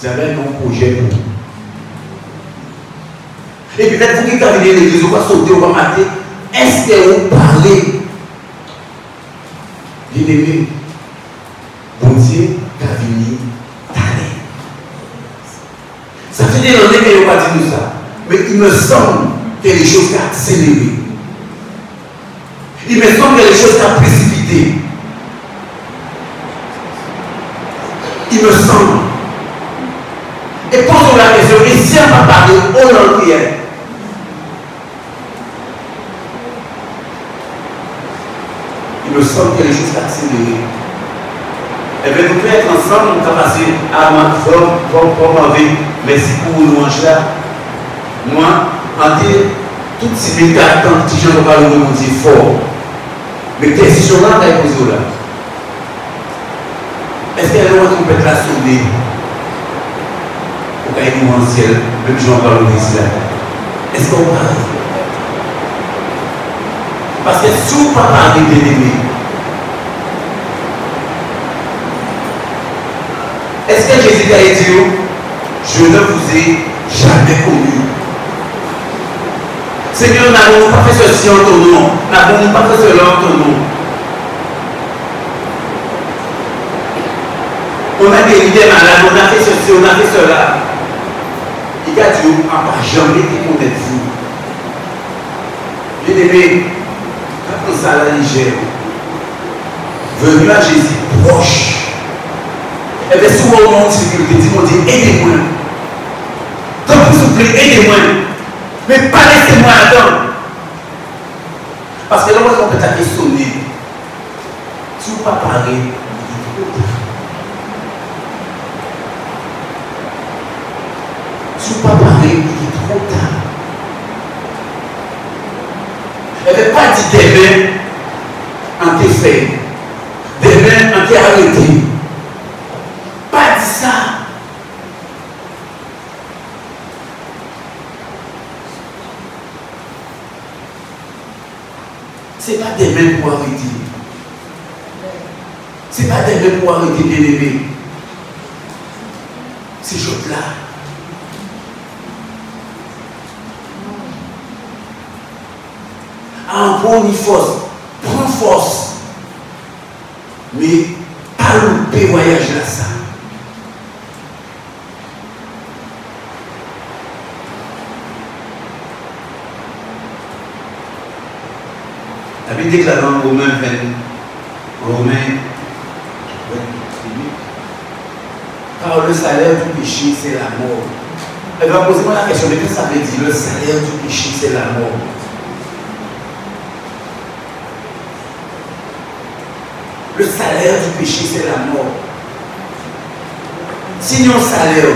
S2: j'avais un projet pour vous. Et peut-être vous qui avez l'église, vous va sauter, vous va mater. Est-ce que vous parlez? Bien aimé, bon Dieu, qui a venu t'aller. Ça fait des années que je n'ai pas dit nous ça. Mais il me semble que les choses sont accélérées. Il me semble que les choses sont précipitées. Il me semble. Et posons la question, et si on va parler au nom de prière, il me semble que les choses sont accélérées. Et bien, nous pouvons être ensemble, nous avons passé à ma vie. Merci pour nous louange là. Moi, en tout ces 1040 ans, petits gens ne parlent pas de dire fort. Mais question là, tu as posé là. Est-ce qu'il y a un autre qui peut être la sonner pour qu'il y ait un ciel, même si on parle de là? Est-ce qu'on parle? Parce que si on ne parle pas de l'ennemi, est-ce que Jésus a dit, je ne vous ai jamais connu? Seigneur, n'avons-nous pas fait ceci en ton nom? N'avons-nous pas fait cela en ton nom? On a guéri des malades, on a fait ceci, on a fait cela. Il a dit, on n'a jamais été connaître vous. Bien aimé, quand ça à la légère, venu à Jésus proche, et bien souvent au monde de sécurité, dis-moi, aidez-moi. Donc vous soufflez, aidez-moi. Mais pas laissez-moi attendre. Parce que là, on peut t'aller sonner. Si vous ne pas parler, il est trop tard. Si vous ne pas parler, il est trop tard. Elle ne veut pas dire demain, en tes faits. Demain, en tes arrêté. Pas dire ça. Ce n'est pas des mains pour arrêter. Ce n'est pas des mains pour arrêter, bien aimé. Ces choses-là. Encore une force. Prends force. Mais pas louper voyage là, ça. La Bible déclare dans Romains 20, Romains 28. Car le salaire du péché, c'est la mort. Elle va poser moi la question, mais qu'est-ce que ça veut dire? Le salaire du péché, c'est la mort. Le salaire du péché, c'est la mort. Si nous avons un salaire,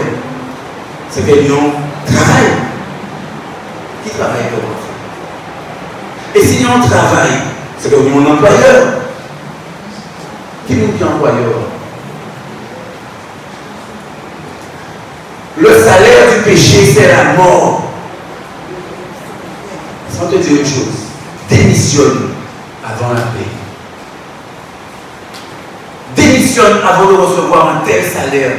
S2: c'est que nous travaillons. Qui travaille comment? Et si nous avons travail, c'est que nous avons un employeur. Qui nous dit employeur? Le salaire du péché, c'est la mort. Sans te dire une chose, démissionne avant la paix. Démissionne avant de recevoir un tel salaire.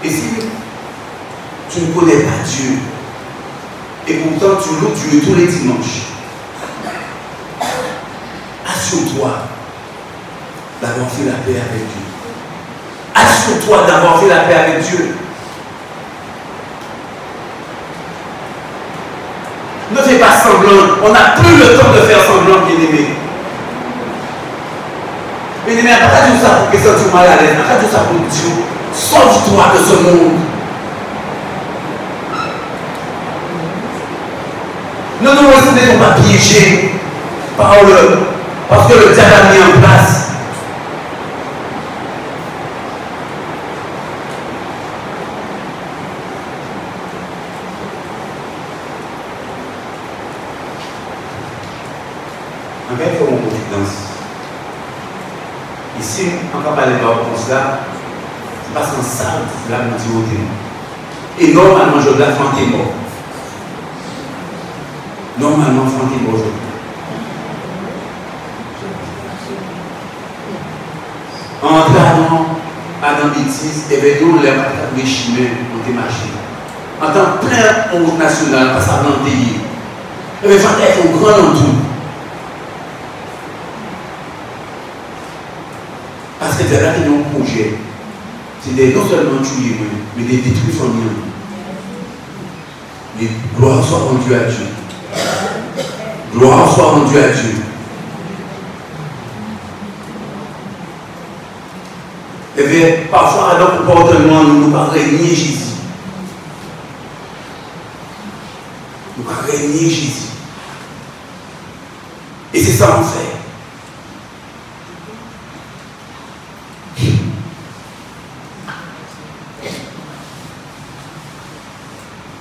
S2: Et si tu ne connais pas Dieu, et pourtant tu loues Dieu tous les dimanches, assure-toi d'avoir fait la paix avec Dieu. Assure-toi d'avoir fait la paix avec Dieu. Ne fais pas semblant. On n'a plus le temps de faire semblant, bien-aimé. Bien-aimé, à partir de ça, pour que senti mal à l'aise, arrête tout ça pour Dieu. Sauve-toi de ce monde. Ne nous laissons pas piéger parce que le diable a mis en place. On va faire une confidence. Ici, on va parler de comme cela, c'est parce qu'on sait la mentalité. Et normalement, je dois faire des morts. Normalement, Franck est mort aujourd'hui. En entrant à dans bêtise, et bien nous, les matériaux chimés ont été marchés. En tant que plein honte nationale, parce à planter. Et bien, Franck est un grand en tout. Parce que c'est là qu'il y a un projet. C'est de non seulement tuer, mais de détruire son lien. Les gloires soient rendues à Dieu. Gloire soit rendue à Dieu. Et bien, parfois, dans le comportement, nous ne régner Jésus. Nous ne régner Jésus. Et c'est ça qu'on fait.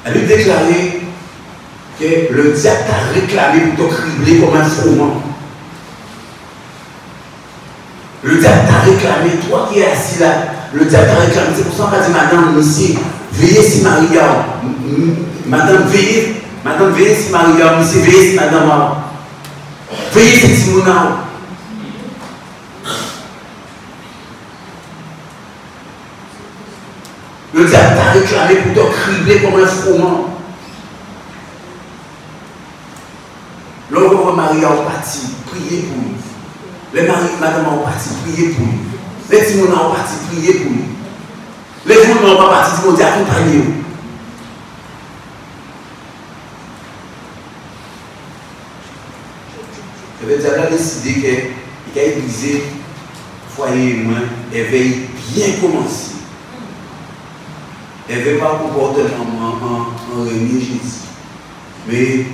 S2: Elle lui déclarait que le diable t'a réclamé pour te cribler comme un froment. Le diable t'a réclamé, toi qui es assis là, le diable t'a réclamé. C'est pour ça qu'on a dit, madame, monsieur, veillez si Maria. Madame, veillez si Maria, monsieur, veillez si madame. Veillez si Simona. Le diable t'a réclamé pour te cribler comme un froment. Lorsque Marie est parti, priez pour nous. Les maris, madame sont partis, priez pour nous. Les Timons sont partis, priez pour nous. Les gens ne sont pas partis, ils vont dire accompagnez-vous. Le diable a décidé qu'il a église, foyer humain, éveil bien commencé. Elle ne veut pas comportement en réunir Jésus. Mais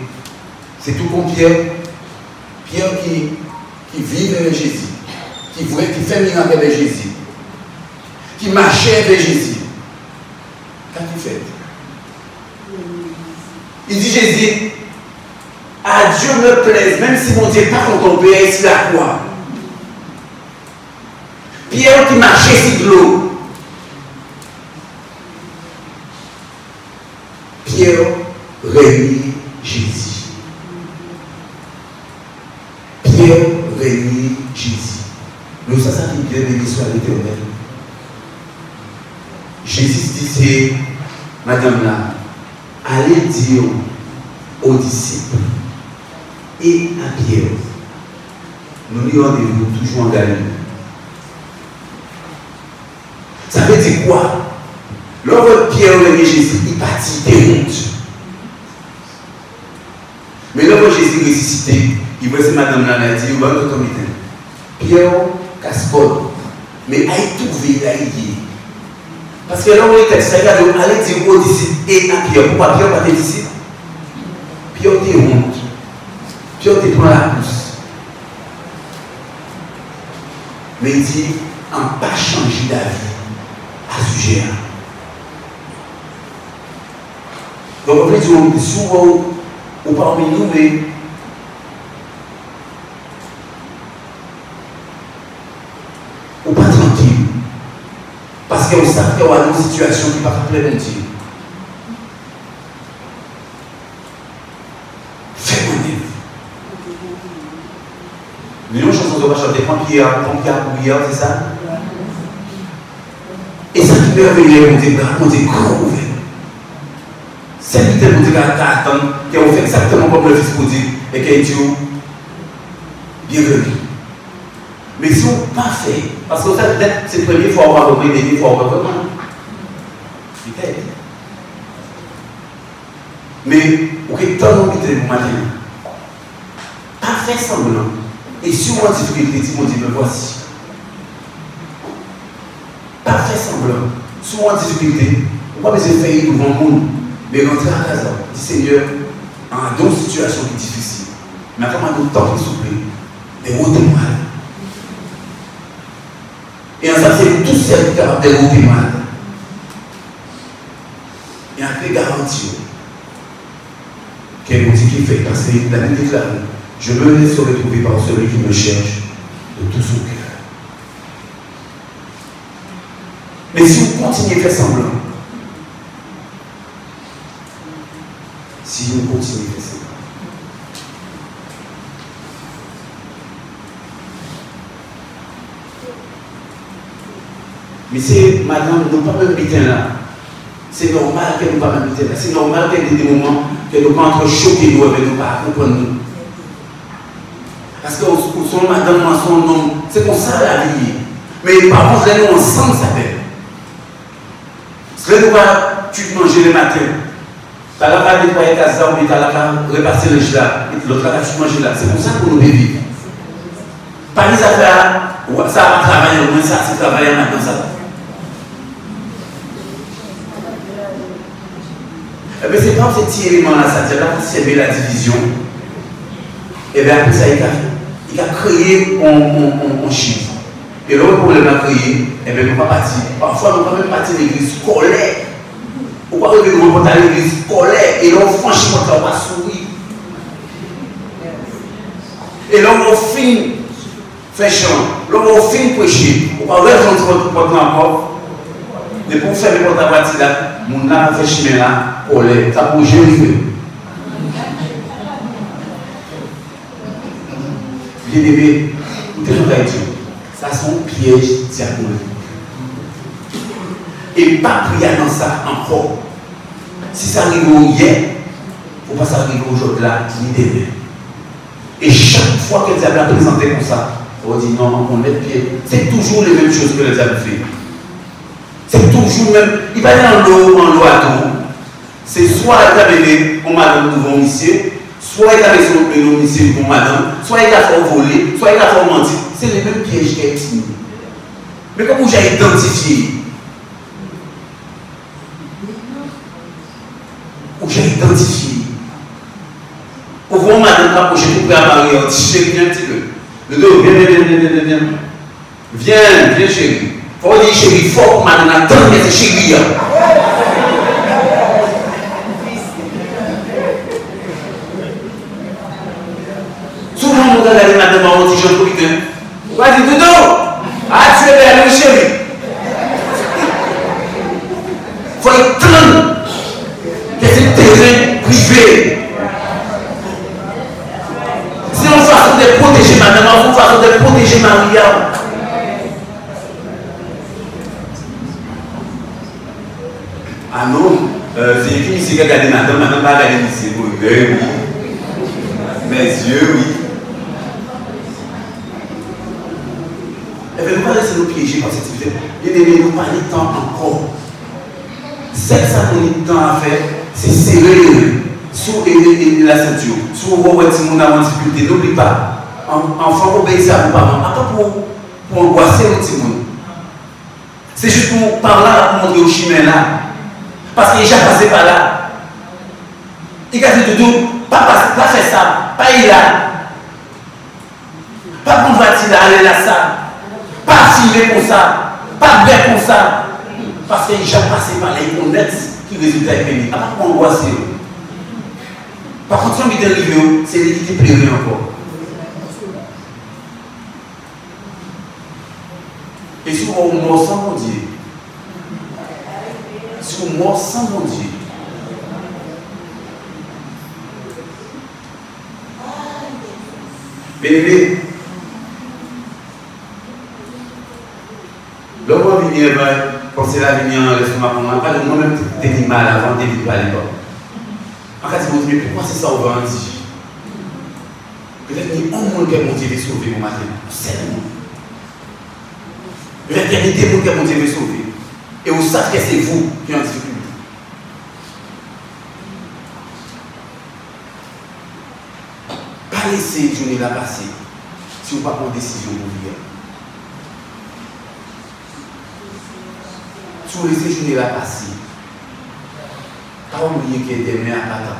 S2: c'est tout comme Pierre. Pierre qui vit avec Jésus, qui fait miracle avec Jésus, qui marchait avec Jésus. Qu'est-ce qu'il fait? Il dit Jésus, à Dieu me plaise, même si mon Dieu n'est pas content, on peut aller ici la croix. Pierre qui marchait sur l'eau. Pierre réunit Jésus. Pierre réunit Jésus. Nous, ça qui vient de l'histoire de l'Éternel. Jésus disait, madame là, allez dire aux disciples et à Pierre, nous lui rendez-vous toujours en Galilée. Ça veut dire quoi? Lorsque Pierre réunit Jésus, il partit des honte. Mais lorsque Jésus ressuscité, il voit cette madame-là, elle a dit, il va nous tomber. Pierre, casse-colle. Mais elle a trouvé, là, il est. Parce que là, on est texte, regarde, allez dire aux disciples et à Pierre. Pourquoi Pierre pas des disciples? Pierre te honte. Pierre te prend la pousse. Mais il dit, on n'a pas changé d'avis à ce sujet. Donc, on peut dire, souvent, ou parmi nous, mais ou pas tranquille. Parce qu'on sait qu'il y a une situation qui ne va pas plaire à Dieu. Fais-moi vivre. Nous, une chanson de va chanter Pompière, c'est ça? Et ça qui merveilleux, on dit grand ouvert. C'est lui qui dit attendre, qui a fait exactement comme le fils pour dire, et qui a dit bienvenue. Mais si on n'a pas fait, parce que peut-être c'est la première fois qu'on va reprendre, la dernière fois qu'on va reprendre. Peut-être. Mais, ok, tant qu'on est le matin, pas fait semblant. Et si on a une difficulté, on dit, me voici. semblant. Souvent en difficulté, on va pas besoin de faire devant le monde, mais rentrer à la casa, dit Seigneur, dans une situation qui est difficile, mais comment de temps qui souple, mais où t'es mal. Et en ça, c'est tout seul qui est capable de où t'es mal. Et après, garantie qu'elle vous dit qu'il fait, parce que la Bible déclare, je me laisserai trouver par celui qui me cherche de tout son cœur. Mais si vous continuez à faire semblant, si vous continuez à faire semblant, mais c'est madame, nous ne pas même habiter là. C'est normal qu'elle ne pas même habiter là. C'est normal qu'elle ait des moments qu'elle ne pas entre choquer nous avec nous, pas comprendre nous. Parce que son madame, son homme, c'est comme ça la vie. Mais par contre, nous ensemble, ça fait. Parce que nous, tu te manges le matin. Tu as la part nettoyer ta zone, mais tu as la part repartir le là. Et l'autre là, tu manges là. C'est comme ça que nous vivons. Pas les affaires, ça va travailler, au moins ça, c'est travailler maintenant, ça. Mais c'est pas ce petit élément-là, ça tient là pour servir la division. Et bien après ça, il a créé un chiffre. Et l'autre problème à créer, et bien nous ne pas partir. Parfois, nous ne pouvons même partir de l'église scolaire. On va arriver à l'église scolaire. Et là, on franchit notre on va sourire. Et là, on finit faire chant. Là, on finit prêcher. On va rejoindre notre porte encore. Mais pour faire les portes à partir là, mon âme fait chemin là, pour les. Ça pour Jésus. Bien aimé, vous êtes Dieu. Ça, c'est un piège diabolique. Et pas prier dans ça encore. Si ça arrive hier, il ne faut pas s'arriver aujourd'hui là, ni demain. Et chaque fois que le diable a présenté comme ça, on dit non, on met pied. C'est toujours les mêmes choses que le diable fait. C'est toujours même. Il va aller en l'eau à tout. C'est soit il a amené un madame nouveau monsieur, soit il a amené son monsieur pour madame, soit il a fait voler, soit il a fait mentir. C'est les mêmes pièges qu'il y a ici. Mais comment j'ai identifié? Où j'ai identifié? Au voir madame approcher pour faire marier, on dit chérie, viens un petit peu. Le dos, viens. Viens chérie. Faut dire chérie, fort madame, attends, mais c'est chérie. Souvent, on regarde madame en petit jeune pour quelqu'un. Vas-y, Dodo! Ah, tu es bien, le chéri! Il faut étendre que c'est terrain privé. C'est une façon de protéger madame, une façon de protéger Maria. Ah non, c'est une fille qui a regardé madame va regarder ici. Oui. Mes yeux, oui. Et bien, nous ne pas laisser nous piéger par cette activité. Bien aimé, nous pas le temps encore. Ce que ça nous le temps à faire, c'est serrer sous la ceinture. Si vous voyez que vous avez une difficulté, n'oubliez pas. Enfant, obéissez à vos parents. Pas pour angoisser le petit monde. C'est juste pour par là, pour montrer au chemin là. Parce qu'il est déjà passé par là. Il a dit tout, pas faire ça, pas y là. Pas prendre voiture aller là ça. Pas filer comme ça, pas bien comme ça. Parce qu'il est déjà passé par là, il connaît qui résultat est béni. Pas pour angoisser. Par contre, si on est arrivé, c'est l'équité privée encore. Et si on mort sans mon Dieu, si on mort sans mon Dieu, bien-aimé, l'homme va venir, penser la venir en l'estomac pour moi, pas de moi-même tenir mal avant de vivre à l'époque. En cas de mais pourquoi c'est ça on va en dire? Peut-être qu'il y a un monde qui a monté les sauver au matin. C'est le monde. Peut-être qu'il y a des démons qui ont monté les sauver. Et vous savez que c'est vous qui êtes en difficulté. Pas laisser une journée là passer si vous ne pas prendre décision pour vivre. Tout laisser journée la passer. Pas oublier qu'il y a des mains à patin.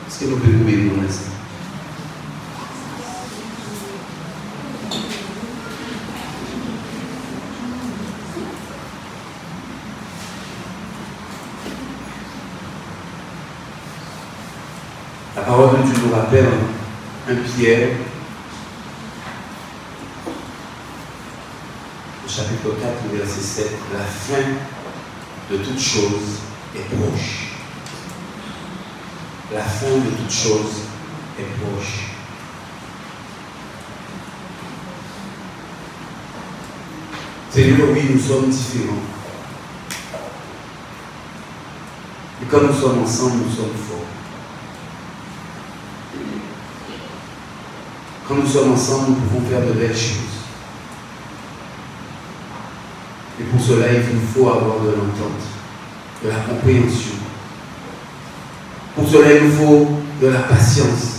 S2: Est-ce que nous pouvons nous bénir dans l'instant? La parole de Dieu nous rappelle un Pierre, au chapitre 4, verset 7, la fin de toute chose est proche. La fin de toute chose est proche. Seigneur, oui, nous sommes différents. Et quand nous sommes ensemble, nous sommes forts. Quand nous sommes ensemble, nous pouvons faire de belles choses. Et pour cela, il nous faut avoir de l'entente, de la compréhension. Pour cela, il nous faut de la patience.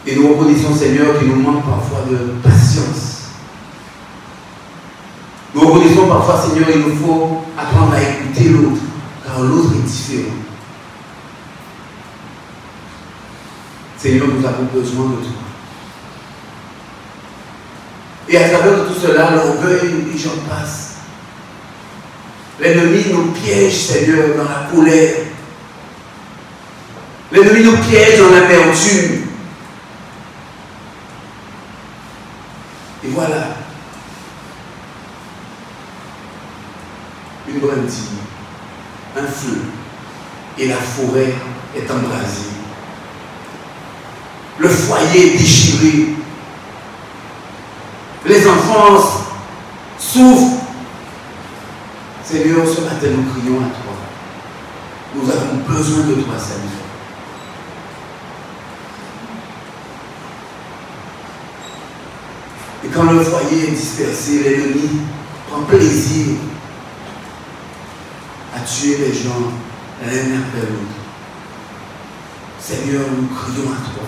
S2: Et nous reconnaissons, Seigneur, qu'il nous manque parfois de patience. Nous reconnaissons parfois, Seigneur, il nous faut apprendre à écouter l'autre, car l'autre est différent. Seigneur, nous avons besoin de toi. Et à travers de tout cela, l'orgueil, et j'en passe. L'ennemi nous piège, Seigneur, dans la colère. L'ennemi nous piège dans l'amertume. Et voilà. Une brindille, un feu, et la forêt est embrasée. Le foyer est déchiré. Les enfants souffrent. Seigneur, ce matin, nous crions à toi. Nous avons besoin de toi, Seigneur. Et quand le foyer est dispersé, l'ennemi prend plaisir à tuer les gens l'un après l'autre. Seigneur, nous crions à toi.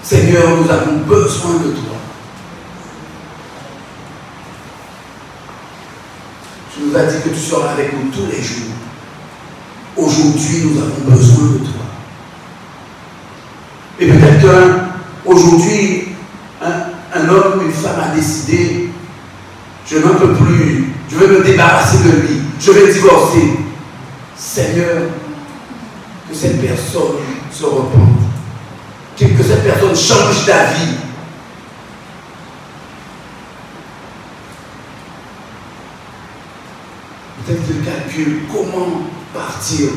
S2: Seigneur, nous avons besoin de toi. Tu nous as dit que tu seras avec nous tous les jours. Aujourd'hui, nous avons besoin de toi. Et peut-être qu'aujourd'hui, un homme ou une femme a décidé, je n'en peux plus, je veux me débarrasser de lui, je vais divorcer. Seigneur, que cette personne se repente. Que cette personne change d'avis. Peut-être qu'il calcule comment partir.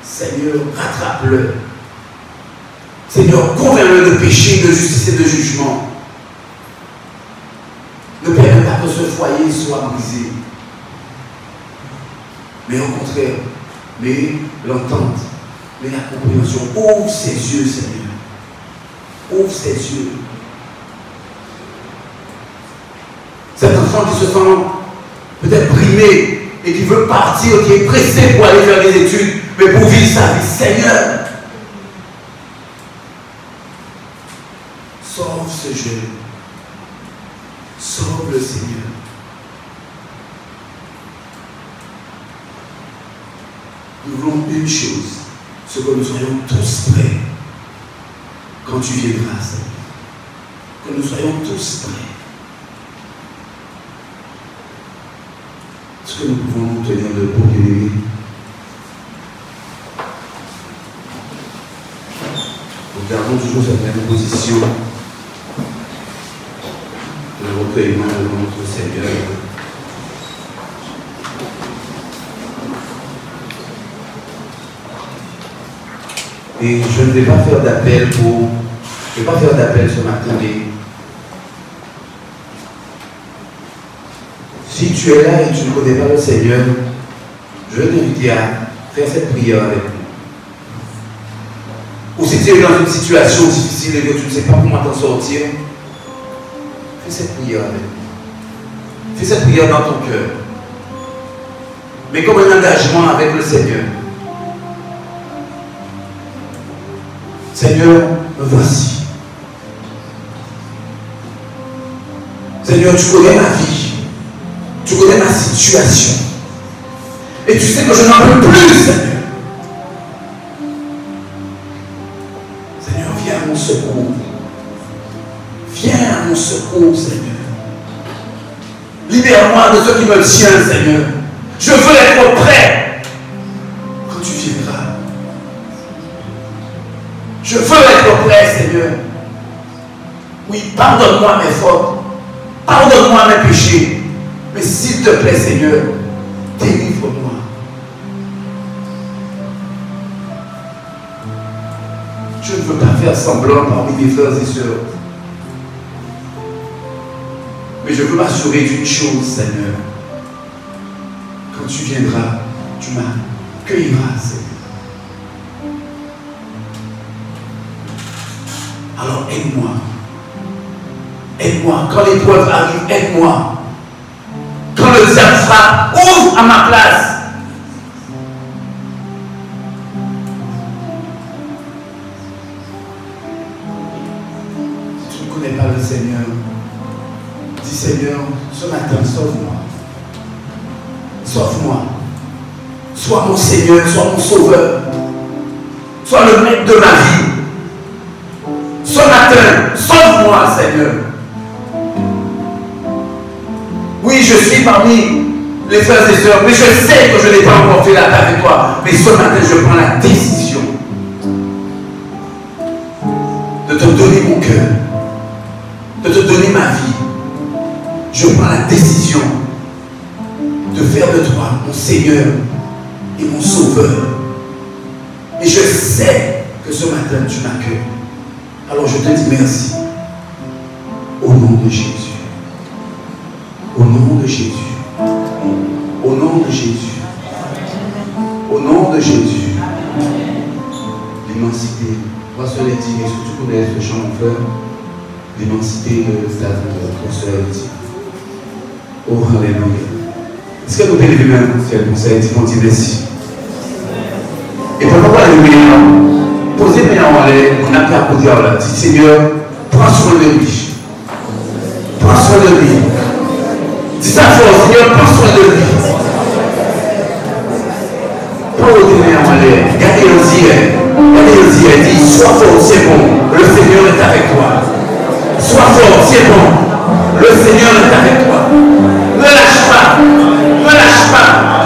S2: Seigneur, rattrape-le. Seigneur, convainc-le de péché, de justice et de jugement. Ne permets pas que ce foyer soit brisé. Mais au contraire, mais l'entente, mais la compréhension. Ouvre ses yeux, Seigneur. Ouvre ses yeux. Cet enfant qui se sent peut-être brimé et qui veut partir, qui est pressé pour aller faire des études, mais pour vivre sa vie, Seigneur, sauve ce jeune. Sauve le Seigneur. Nous voulons une chose, ce que nous soyons tous prêts quand tu viendras, Seigneur. Que nous soyons tous prêts. Est-ce que nous pouvons nous tenir debout, bien-aimés? Nous gardons toujours cette même position de recueillement devant notre Seigneur. Et je ne vais pas faire d'appel ce matin, mais si tu es là et tu ne connais pas le Seigneur, je vais t'inviter à faire cette prière avec nous. Ou si tu es dans une situation difficile et que tu ne sais pas comment t'en sortir, fais cette prière avec nous. Fais cette prière dans ton cœur. Mais comme un engagement avec le Seigneur. Seigneur, me voici.
S3: Seigneur, tu connais ma vie. Tu connais ma situation. Et tu sais que je n'en peux plus, Seigneur. Seigneur, viens à mon secours. Viens à mon secours, Seigneur. Libère-moi de ce qui me tient, Seigneur. Je veux être prêt quand tu viendras. Je veux être prêt, Seigneur. Oui, pardonne-moi mes fautes. Pardonne-moi mes péchés. Mais s'il te plaît, Seigneur, délivre-moi. Je ne veux pas faire semblant parmi mes frères et sœurs. Mais je veux m'assurer d'une chose, Seigneur. Quand tu viendras, tu m'accueilleras, Seigneur. Alors aide-moi. Aide-moi. Quand l'épreuve arrive, aide-moi. Quand le diable frappe, ouvre à ma place. Si tu ne connais pas le Seigneur, dis Seigneur, ce matin, sauve-moi. Sauve-moi. Sois mon Seigneur, sois mon Sauveur. Sois le maître de ma vie. Ce matin, sauve-moi, Seigneur. Oui, je suis parmi les frères et sœurs, mais je sais que je n'ai pas encore fait la paix avec toi. Mais ce matin, je prends la décision de te donner mon cœur, de te donner ma vie. Je prends la décision de faire de toi mon Seigneur et mon Sauveur. Et je sais que ce matin, tu m'accueilles. Alors je te dis merci. Au nom de Jésus. Au nom de Jésus. Au nom de Jésus. Au nom de Jésus. L'immensité. Moi, je l'ai dit, est-ce que tu connais ce chant, mon frère? L'immensité de ta vie. Oh, alléluia. Est-ce que nous pouvons lever un ciel pour ça et dire, mon Dieu, merci. Et pourquoi pas lever posez mes mains en l'air, on a qu'à côté là. Dis Seigneur, prends soin de lui. Prends soin de lui. Dis ça fort, Seigneur, prends soin de lui. Prends tes mains en l'air, gardez les yeux, dis sois fort, c'est bon, le Seigneur est avec toi. Sois fort, c'est bon, le Seigneur est avec toi. Ne lâche pas, ne lâche pas.